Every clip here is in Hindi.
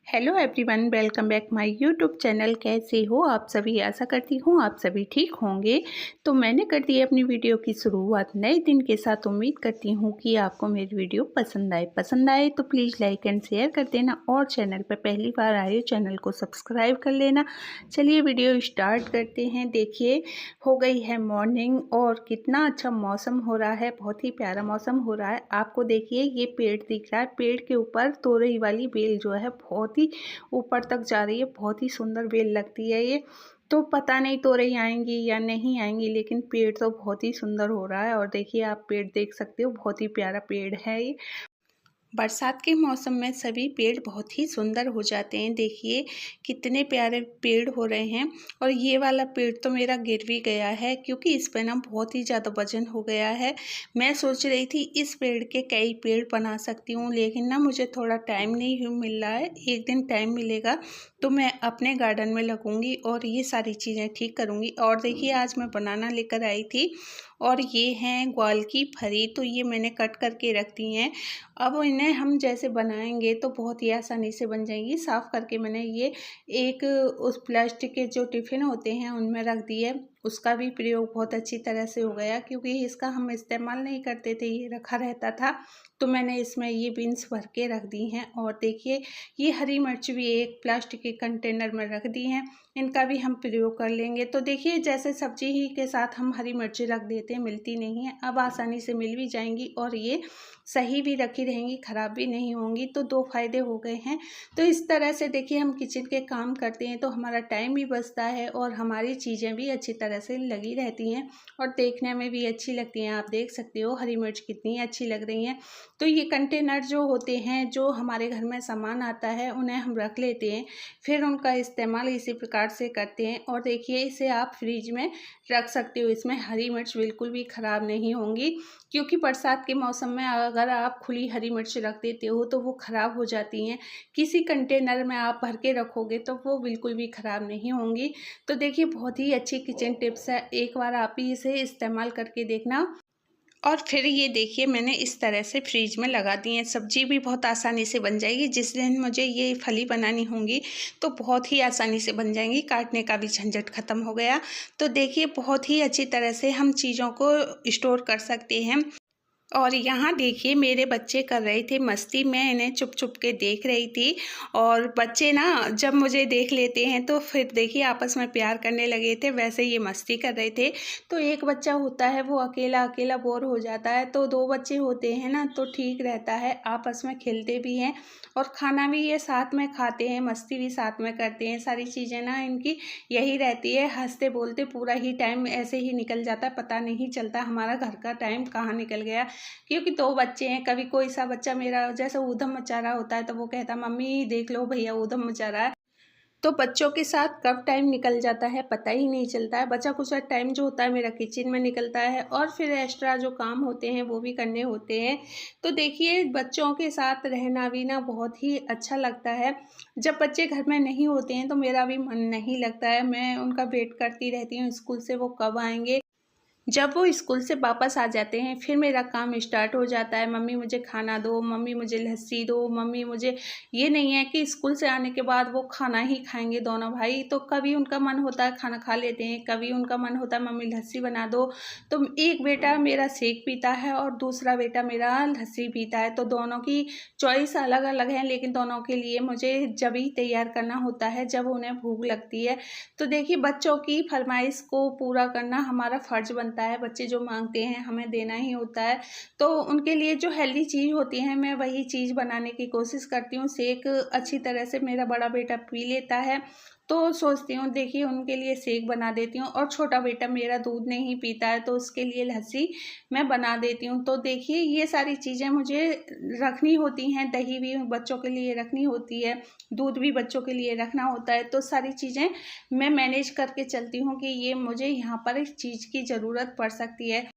Hello everyone, welcome back my YouTube channel. कैसे हो आप सभी? आशा करती हूँ आप सभी ठीक होंगे। तो मैंने कर दी अपनी वीडियो की शुरुआत नए दिन के साथ। उम्मीद करती हूँ कि आपको मेरी वीडियो पसंद आए तो प्लीज़ लाइक एंड शेयर कर देना, और चैनल पर पहली बार आए हो चैनल को सब्सक्राइब कर लेना। चलिए वीडियो स्टार्ट करते हैं। देखिए, हो गई है मॉर्निंग और कितना अच्छा मौसम हो रहा है, बहुत ही प्यारा मौसम हो रहा है। आपको देखिए ये पेड़ दिख रहा है, पेड़ के ऊपर तोरई वाली बेल जो है बहुत ऊपर तक जा रही है। बहुत ही सुंदर बेल लगती है ये। तो पता नहीं तोरई आएंगी या नहीं आएंगी, लेकिन पेड़ तो बहुत ही सुंदर हो रहा है। और देखिए आप पेड़ देख सकते हो, बहुत ही प्यारा पेड़ है ये। बरसात के मौसम में सभी पेड़ बहुत ही सुंदर हो जाते हैं। देखिए कितने प्यारे पेड़ हो रहे हैं। और ये वाला पेड़ तो मेरा गिर भी गया है, क्योंकि इस पर ना बहुत ही ज़्यादा वजन हो गया है। मैं सोच रही थी इस पेड़ के कई पेड़ बना सकती हूँ, लेकिन ना मुझे थोड़ा टाइम नहीं मिल रहा है। एक दिन टाइम मिलेगा तो मैं अपने गार्डन में लगूंगी और ये सारी चीज़ें ठीक करूँगी। और देखिए आज मैं बनाना लेकर आई थी, और ये हैं ग्वाल की फली। तो ये मैंने कट करके रख दी हैं। अब इन्हें हम जैसे बनाएंगे तो बहुत ही आसानी से बन जाएंगी। साफ़ करके मैंने ये एक उस प्लास्टिक के जो टिफ़िन होते हैं उनमें रख दिए। उसका भी प्रयोग बहुत अच्छी तरह से हो गया, क्योंकि इसका हम इस्तेमाल नहीं करते थे, ये रखा रहता था। तो मैंने इसमें ये बीन्स भर के रख दी हैं। और देखिए ये हरी मिर्च भी एक प्लास्टिक के कंटेनर में रख दी हैं, इनका भी हम प्रयोग कर लेंगे। तो देखिए जैसे सब्जी ही के साथ हम हरी मिर्ची रख देते हैं, मिलती नहीं है, अब आसानी से मिल भी जाएंगी और ये सही भी रखी रहेंगी, ख़राब भी नहीं होंगी। तो दो फायदे हो गए हैं। तो इस तरह से देखिए हम किचन के काम करते हैं तो हमारा टाइम भी बचता है और हमारी चीज़ें भी अच्छी तरह से लगी रहती हैं और देखने में भी अच्छी लगती हैं। आप देख सकते हो हरी मिर्च कितनी अच्छी लग रही हैं। तो ये कंटेनर जो होते हैं, जो हमारे घर में सामान आता है, उन्हें हम रख लेते हैं, फिर उनका इस्तेमाल इसी प्रकार से करते हैं। और देखिए इसे आप फ्रिज में रख सकते हो, इसमें हरी मिर्च बिल्कुल भी ख़राब नहीं होंगी। क्योंकि बरसात के मौसम में अगर आप खुली हरी मिर्च रख देते हो तो वो ख़राब हो जाती हैं। किसी कंटेनर में आप भर के रखोगे तो वो बिल्कुल भी ख़राब नहीं होंगी। तो देखिए बहुत ही अच्छी किचन टिप्स है, एक बार आप ही इसे इस्तेमाल करके देखना। और फिर ये देखिए मैंने इस तरह से फ्रिज में लगा दी है। सब्जी भी बहुत आसानी से बन जाएगी। जिस दिन मुझे ये फली बनानी होंगी तो बहुत ही आसानी से बन जाएंगी, काटने का भी झंझट ख़त्म हो गया। तो देखिए बहुत ही अच्छी तरह से हम चीज़ों को स्टोर कर सकते हैं। और यहाँ देखिए मेरे बच्चे कर रहे थे मस्ती, मैं इन्हें चुप चुप के देख रही थी। और बच्चे ना जब मुझे देख लेते हैं तो फिर देखिए आपस में प्यार करने लगे थे, वैसे ये मस्ती कर रहे थे। तो एक बच्चा होता है वो अकेला अकेला बोर हो जाता है, तो दो बच्चे होते हैं ना तो ठीक रहता है, आपस में खेलते भी हैं और खाना भी ये साथ में खाते हैं, मस्ती भी साथ में करते हैं। सारी चीज़ें ना इनकी यही रहती है, हंसते बोलते पूरा ही टाइम ऐसे ही निकल जाता है, पता नहीं चलता हमारा घर का टाइम कहाँ निकल गया। क्योंकि दो बच्चे हैं, कभी कोई सा बच्चा मेरा जैसे ऊधम मचा रहा होता है तो वो कहता मम्मी देख लो भैया ऊधम मचा रहा है। तो बच्चों के साथ कब टाइम निकल जाता है पता ही नहीं चलता है। बचा कुछ टाइम जो होता है मेरा किचन में निकलता है, और फिर एक्स्ट्रा जो काम होते हैं वो भी करने होते हैं। तो देखिए बच्चों के साथ रहना भी ना बहुत ही अच्छा लगता है। जब बच्चे घर में नहीं होते हैं तो मेरा भी मन नहीं लगता है, मैं उनका वेट करती रहती हूँ स्कूल से वो कब आएंगे। जब वो स्कूल से वापस आ जाते हैं फिर मेरा काम स्टार्ट हो जाता है, मम्मी मुझे खाना दो, मम्मी मुझे लस्सी दो, मम्मी मुझे। ये नहीं है कि स्कूल से आने के बाद वो खाना ही खाएंगे दोनों भाई। तो कभी उनका मन होता है खाना खा लेते हैं, कभी उनका मन होता है मम्मी लस्सी बना दो। तो एक बेटा मेरा शेक पीता है और दूसरा बेटा मेरा लस्सी पीता है। तो दोनों की चॉइस अलग अलग है, लेकिन दोनों के लिए मुझे जब ही तैयार करना होता है जब उन्हें भूख लगती है। तो देखिए बच्चों की फरमाइश को पूरा करना हमारा फ़र्ज बनता है, बच्चे जो मांगते हैं हमें देना ही होता है। तो उनके लिए जो हेल्दी चीज़ होती है मैं वही चीज़ बनाने की कोशिश करती हूँ। शेक अच्छी तरह से मेरा बड़ा बेटा पी लेता है, तो सोचती हूँ देखिए उनके लिए शेक बना देती हूँ। और छोटा बेटा मेरा दूध नहीं पीता है तो उसके लिए लस्सी मैं बना देती हूँ। तो देखिए ये सारी चीज़ें मुझे रखनी होती हैं, दही भी बच्चों के लिए रखनी होती है, दूध भी बच्चों के लिए रखना होता है। तो सारी चीज़ें मैं मैनेज करके चलती हूँ कि ये मुझे यहाँ पर इस चीज़ की ज़रूरत पड़ सकती है।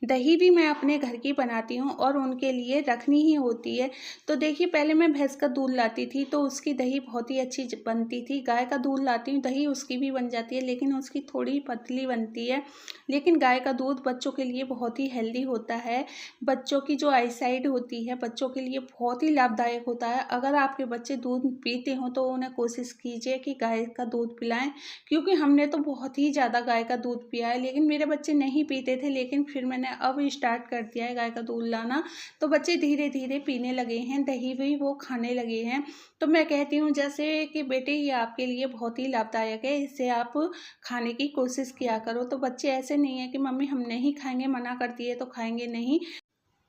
दही भी मैं अपने घर की बनाती हूँ और उनके लिए रखनी ही होती है। तो देखिए पहले मैं भैंस का दूध लाती थी तो उसकी दही बहुत ही अच्छी बनती थी। गाय का दूध लाती हूँ, दही उसकी भी बन जाती है लेकिन उसकी थोड़ी पतली बनती है। लेकिन गाय का दूध बच्चों के लिए बहुत ही हेल्दी होता है। बच्चों की जो आईसाइट होती है बच्चों के लिए बहुत ही लाभदायक होता है। अगर आपके बच्चे दूध पीते हों तो उन्हें कोशिश कीजिए कि गाय का दूध पिलाएं, क्योंकि हमने तो बहुत ही ज़्यादा गाय का दूध पिया है लेकिन मेरे बच्चे नहीं पीते थे। लेकिन फिर मैंने अब स्टार्ट कर दिया है गाय का दूध लाना, तो बच्चे धीरे धीरे पीने लगे हैं, दही भी वो खाने लगे हैं। तो मैं कहती हूँ जैसे कि बेटे ये आपके लिए बहुत ही लाभदायक है, इसे आप खाने की कोशिश किया करो। तो बच्चे ऐसे नहीं है कि मम्मी हम नहीं खाएंगे, मना करती है तो खाएंगे नहीं,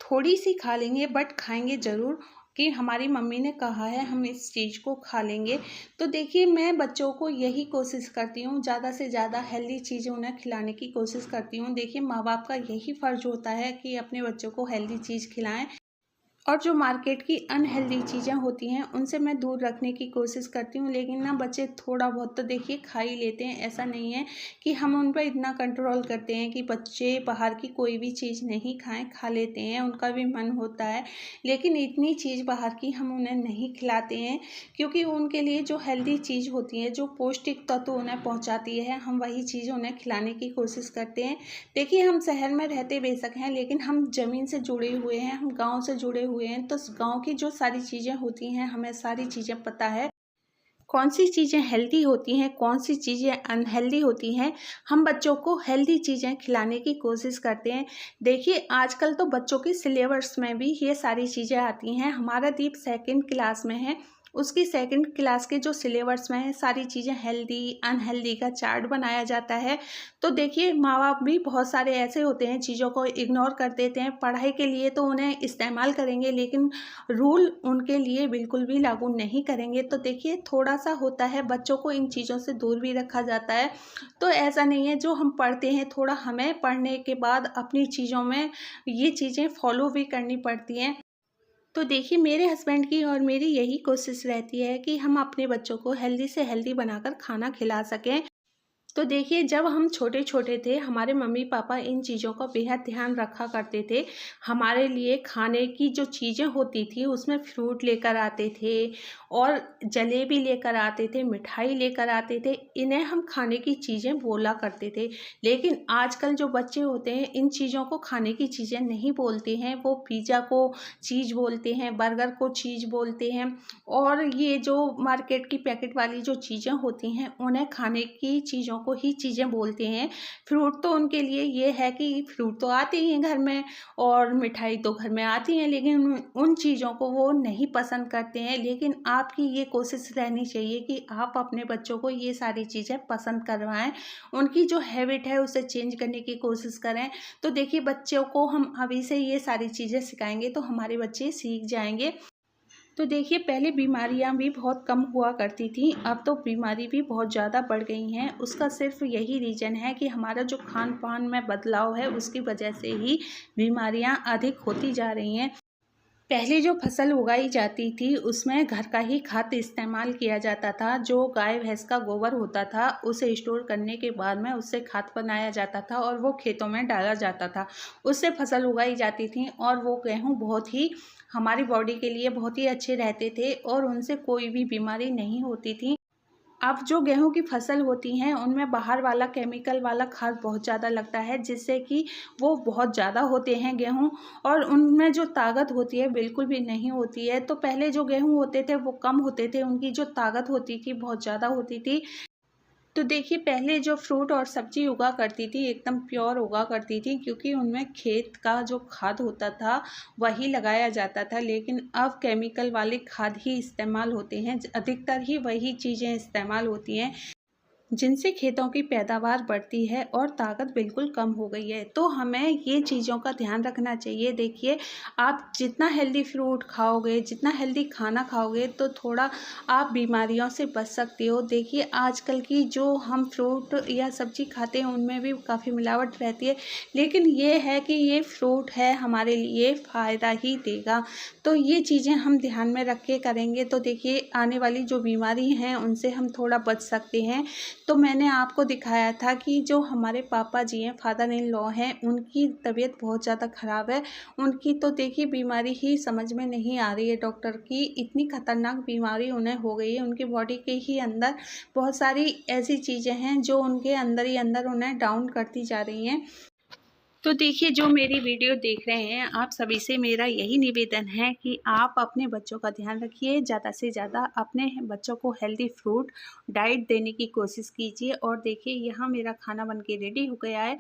थोड़ी सी खा लेंगे बट खाएंगे ज़रूर, कि हमारी मम्मी ने कहा है हम इस चीज़ को खा लेंगे। तो देखिए मैं बच्चों को यही कोशिश करती हूँ, ज़्यादा से ज़्यादा हेल्दी चीज़ें उन्हें खिलाने की कोशिश करती हूँ। देखिए माँ बाप का यही फ़र्ज़ होता है कि अपने बच्चों को हेल्दी चीज़ खिलाएं, और जो मार्केट की अनहेल्दी चीज़ें होती हैं उनसे मैं दूर रखने की कोशिश करती हूँ। लेकिन ना बच्चे थोड़ा बहुत तो देखिए खा ही लेते हैं, ऐसा नहीं है कि हम उन पर इतना कंट्रोल करते हैं कि बच्चे बाहर की कोई भी चीज़ नहीं खाएं, खा लेते हैं, उनका भी मन होता है। लेकिन इतनी चीज़ बाहर की हम उन्हें नहीं खिलाते हैं, क्योंकि उनके लिए जो हेल्दी चीज़ होती है, जो पौष्टिक तत्व उन्हें पहुँचाती है, हम वही चीज़ उन्हें खिलाने की कोशिश करते हैं। देखिए हम शहर में रहते बेशक हैं लेकिन हम ज़मीन से जुड़े हुए हैं, हम गाँव से जुड़े हुए हैं, तो गाँव की जो सारी चीज़ें होती हैं हमें सारी चीज़ें पता है। कौन सी चीज़ें हेल्दी होती हैं, कौन सी चीज़ें अनहेल्दी होती हैं, हम बच्चों को हेल्दी चीज़ें खिलाने की कोशिश करते हैं। देखिए आजकल तो बच्चों के सिलेबस में भी ये सारी चीज़ें आती हैं। हमारा दीप सेकंड क्लास में है, उसकी सेकंड क्लास के जो सिलेबस में है सारी चीज़ें हेल्दी अनहेल्दी का चार्ट बनाया जाता है। तो देखिए माँ बाप भी बहुत सारे ऐसे होते हैं, चीज़ों को इग्नोर कर देते हैं। पढ़ाई के लिए तो उन्हें इस्तेमाल करेंगे लेकिन रूल उनके लिए बिल्कुल भी लागू नहीं करेंगे। तो देखिए थोड़ा-सा होता है, बच्चों को इन चीज़ों से दूर भी रखा जाता है। तो ऐसा नहीं है, जो हम पढ़ते हैं थोड़ा हमें पढ़ने के बाद अपनी चीज़ों में ये चीज़ें फॉलो भी करनी पड़ती हैं। तो देखिए मेरे हस्बैंड की और मेरी यही कोशिश रहती है कि हम अपने बच्चों को हेल्दी से हेल्दी बनाकर खाना खिला सकें। तो देखिए जब हम छोटे-छोटे थे हमारे मम्मी-पापा इन चीज़ों का बेहद ध्यान रखा करते थे। हमारे लिए खाने की जो चीज़ें होती थी उसमें फ्रूट लेकर आते थे और जलेबी लेकर आते थे, मिठाई लेकर आते थे। इन्हें हम खाने की चीज़ें बोला करते थे। लेकिन आजकल जो बच्चे होते हैं इन चीज़ों को खाने की चीज़ें नहीं बोलते हैं। वो पिज़्ज़ा को चीज़ बोलते हैं, बर्गर को चीज़ बोलते हैं, और ये जो मार्केट की पैकेट वाली जो चीज़ें होती हैं उन्हें खाने की चीज़ों को ही चीज़ें बोलते हैं। फ्रूट तो उनके लिए ये है कि फ्रूट तो आते ही हैं घर में और मिठाई तो घर में आती है, लेकिन उन चीज़ों को वो नहीं पसंद करते हैं। लेकिन आपकी ये कोशिश रहनी चाहिए कि आप अपने बच्चों को ये सारी चीज़ें पसंद करवाएं, उनकी जो हैबिट है उसे चेंज करने की कोशिश करें। तो देखिए बच्चों को हम अभी से ये सारी चीज़ें सिखाएंगे तो हमारे बच्चे सीख जाएंगे। तो देखिए पहले बीमारियां भी बहुत कम हुआ करती थी, अब तो बीमारी भी बहुत ज़्यादा बढ़ गई हैं। उसका सिर्फ यही रीज़न है कि हमारा जो खान पान में बदलाव है उसकी वजह से ही बीमारियां अधिक होती जा रही हैं। पहले जो फसल उगाई जाती थी उसमें घर का ही खाद इस्तेमाल किया जाता था। जो गाय भैंस का गोबर होता था उसे स्टोर करने के बाद में उससे खाद बनाया जाता था और वो खेतों में डाला जाता था। उससे फसल उगाई जाती थी और वो गेहूँ बहुत ही हमारी बॉडी के लिए बहुत ही अच्छे रहते थे और उनसे कोई भी बीमारी नहीं होती थी। अब जो गेहूँ की फसल होती हैं उनमें बाहर वाला केमिकल वाला खाद बहुत ज़्यादा लगता है, जिससे कि वो बहुत ज़्यादा होते हैं गेहूँ, और उनमें जो ताकत होती है बिल्कुल भी नहीं होती है। तो पहले जो गेहूँ होते थे वो कम होते थे, उनकी जो ताकत होती थी बहुत ज़्यादा होती थी। तो देखिए पहले जो फ्रूट और सब्ज़ी उगा करती थी एकदम प्योर उगा करती थी, क्योंकि उनमें खेत का जो खाद होता था वही लगाया जाता था। लेकिन अब केमिकल वाले खाद ही इस्तेमाल होते हैं, अधिकतर ही वही चीज़ें इस्तेमाल होती हैं जिनसे खेतों की पैदावार बढ़ती है और ताकत बिल्कुल कम हो गई है। तो हमें ये चीज़ों का ध्यान रखना चाहिए। देखिए आप जितना हेल्दी फ्रूट खाओगे, जितना हेल्दी खाना खाओगे तो थोड़ा आप बीमारियों से बच सकते हो। देखिए आजकल की जो हम फ्रूट या सब्ज़ी खाते हैं उनमें भी काफ़ी मिलावट रहती है, लेकिन ये है कि ये फ्रूट है हमारे लिए फ़ायदा ही देगा। तो ये चीज़ें हम ध्यान में रख के करेंगे तो देखिए आने वाली जो बीमारी हैं उनसे हम थोड़ा बच सकते हैं। तो मैंने आपको दिखाया था कि जो हमारे पापा जी हैं, फादर इन लॉ हैं, उनकी तबीयत बहुत ज़्यादा ख़राब है। उनकी तो देखिए बीमारी ही समझ में नहीं आ रही है डॉक्टर की, इतनी ख़तरनाक बीमारी उन्हें हो गई है। उनकी बॉडी के ही अंदर बहुत सारी ऐसी चीज़ें हैं जो उनके अंदर ही अंदर उन्हें डाउन करती जा रही हैं। तो देखिए, जो मेरी वीडियो देख रहे हैं, आप सभी से मेरा यही निवेदन है कि आप अपने बच्चों का ध्यान रखिए, ज़्यादा से ज़्यादा अपने बच्चों को हेल्दी फ्रूट डाइट देने की कोशिश कीजिए। और देखिए, यहाँ मेरा खाना बन के रेडी हो गया है।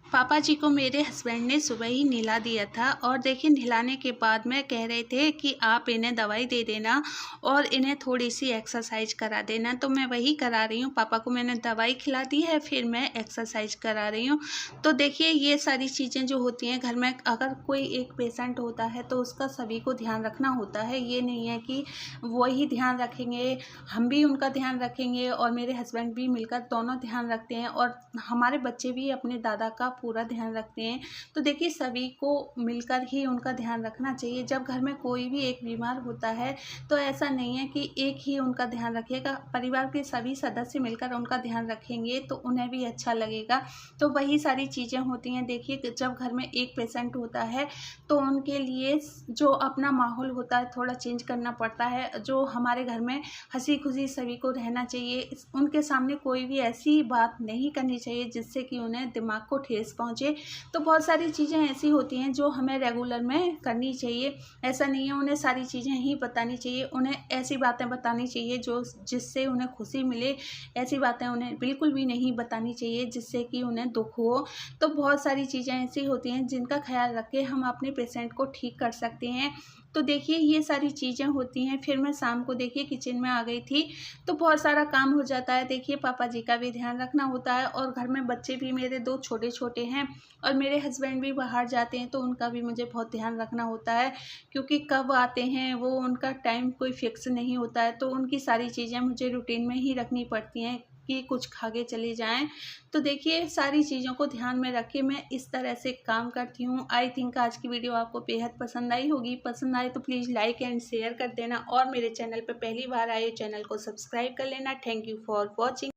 पापा जी को मेरे हस्बैंड ने सुबह ही नहला दिया था और देखिए नहलाने के बाद में कह रहे थे कि आप इन्हें दवाई दे देना और इन्हें थोड़ी सी एक्सरसाइज करा देना, तो मैं वही करा रही हूँ। पापा को मैंने दवाई खिला दी है, फिर मैं एक्सरसाइज करा रही हूँ। तो देखिए, ये सारी चीज़ें जो होती हैं घर में, अगर कोई एक पेशेंट होता है तो उसका सभी को ध्यान रखना होता है। ये नहीं है कि वही ध्यान रखेंगे, हम भी उनका ध्यान रखेंगे और मेरे हस्बैंड भी मिलकर दोनों ध्यान रखते हैं और हमारे बच्चे भी अपने दादा का पूरा ध्यान रखते हैं। तो देखिए, सभी को मिलकर ही उनका ध्यान रखना चाहिए। जब घर में कोई भी एक बीमार होता है तो ऐसा नहीं है कि एक ही उनका ध्यान रखेगा, परिवार के सभी सदस्य मिलकर उनका ध्यान रखेंगे तो उन्हें भी अच्छा लगेगा। तो वही सारी चीज़ें होती हैं। देखिए, जब घर में एक पेशेंट होता है तो उनके लिए जो अपना माहौल होता है थोड़ा चेंज करना पड़ता है। जो हमारे घर में हंसी खुशी सभी को रहना चाहिए, उनके सामने कोई भी ऐसी बात नहीं करनी चाहिए जिससे कि उन्हें दिमाग को ठेस पहुँचे। तो बहुत सारी चीज़ें ऐसी होती हैं जो हमें रेगुलर में करनी चाहिए। ऐसा नहीं है उन्हें सारी चीज़ें ही बतानी चाहिए, उन्हें ऐसी बातें बतानी चाहिए जो जिससे उन्हें खुशी मिले। ऐसी बातें उन्हें बिल्कुल भी नहीं बतानी चाहिए जिससे कि उन्हें दुख हो। तो बहुत सारी चीज़ें ऐसी होती हैं जिनका ख्याल रख के हम अपने पेशेंट को ठीक कर सकते हैं। तो देखिए, ये सारी चीज़ें होती हैं। फिर मैं शाम को देखिए किचन में आ गई थी, तो बहुत सारा काम हो जाता है। देखिए, पापा जी का भी ध्यान रखना होता है और घर में बच्चे भी मेरे 2 छोटे-छोटे हैं और मेरे हस्बैंड भी बाहर जाते हैं तो उनका भी मुझे बहुत ध्यान रखना होता है, क्योंकि कब आते हैं वो उनका टाइम कोई फ़िक्स नहीं होता है। तो उनकी सारी चीज़ें मुझे रूटीन में ही रखनी पड़ती हैं कि कुछ खा के चले जाएँ। तो देखिए, सारी चीज़ों को ध्यान में रख के मैं इस तरह से काम करती हूँ। आई थिंक आज की वीडियो आपको बेहद पसंद आई होगी। पसंद आए तो प्लीज़ लाइक एंड शेयर कर देना और मेरे चैनल पे पहली बार आए चैनल को सब्सक्राइब कर लेना। Thank you for watching.